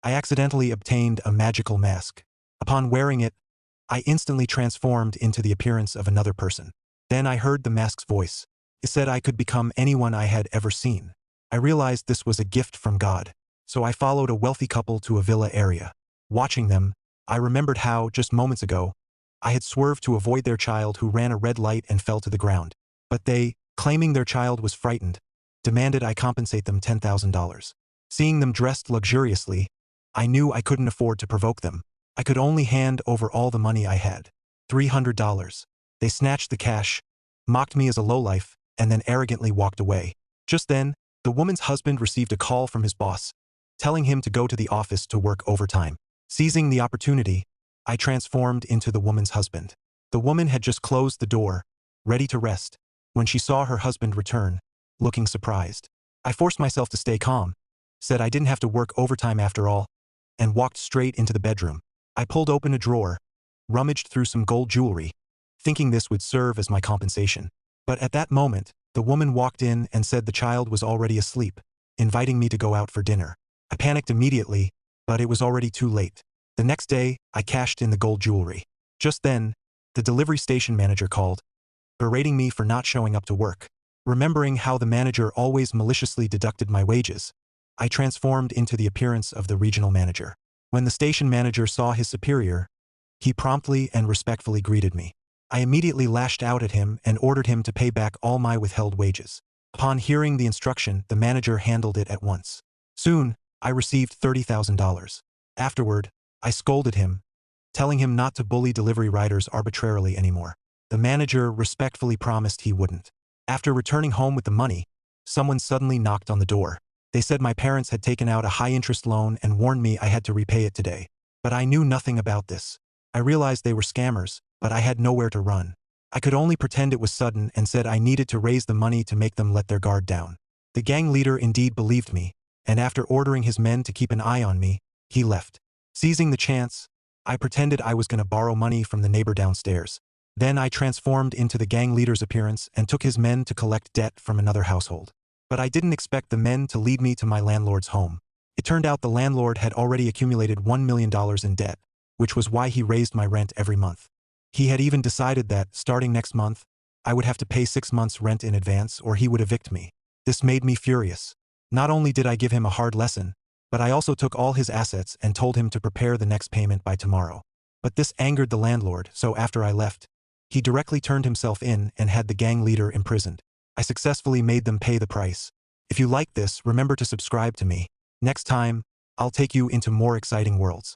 I accidentally obtained a magical mask. Upon wearing it, I instantly transformed into the appearance of another person. Then I heard the mask's voice. It said I could become anyone I had ever seen. I realized this was a gift from God. So I followed a wealthy couple to a villa area. Watching them, I remembered how, just moments ago, I had swerved to avoid their child who ran a red light and fell to the ground. But they, claiming their child was frightened, demanded I compensate them $10,000. Seeing them dressed luxuriously, I knew I couldn't afford to provoke them. I could only hand over all the money I had. $300. They snatched the cash, mocked me as a lowlife, and then arrogantly walked away. Just then, the woman's husband received a call from his boss, telling him to go to the office to work overtime. Seizing the opportunity, I transformed into the woman's husband. The woman had just closed the door, ready to rest, when she saw her husband return, looking surprised. I forced myself to stay calm, said I didn't have to work overtime after all, and walked straight into the bedroom. I pulled open a drawer, rummaged through some gold jewelry, thinking this would serve as my compensation. But at that moment, the woman walked in and said the child was already asleep, inviting me to go out for dinner. I panicked immediately, but it was already too late. The next day, I cashed in the gold jewelry. Just then, the delivery station manager called, berating me for not showing up to work. Remembering how the manager always maliciously deducted my wages, I transformed into the appearance of the regional manager. When the station manager saw his superior, he promptly and respectfully greeted me. I immediately lashed out at him and ordered him to pay back all my withheld wages. Upon hearing the instruction, the manager handled it at once. Soon, I received $30,000. Afterward, I scolded him, telling him not to bully delivery riders arbitrarily anymore. The manager respectfully promised he wouldn't. After returning home with the money, someone suddenly knocked on the door. They said my parents had taken out a high-interest loan and warned me I had to repay it today. But I knew nothing about this. I realized they were scammers, but I had nowhere to run. I could only pretend it was sudden and said I needed to raise the money to make them let their guard down. The gang leader indeed believed me, and after ordering his men to keep an eye on me, he left. Seizing the chance, I pretended I was going to borrow money from the neighbor downstairs. Then I transformed into the gang leader's appearance and took his men to collect debt from another household. But I didn't expect the men to lead me to my landlord's home. It turned out the landlord had already accumulated $1 million in debt, which was why he raised my rent every month. He had even decided that, starting next month, I would have to pay 6 months' rent in advance or he would evict me. This made me furious. Not only did I give him a hard lesson, but I also took all his assets and told him to prepare the next payment by tomorrow. But this angered the landlord, so after I left, he directly turned himself in and had the gang leader imprisoned. I successfully made them pay the price. If you like this, remember to subscribe to me. Next time, I'll take you into more exciting worlds.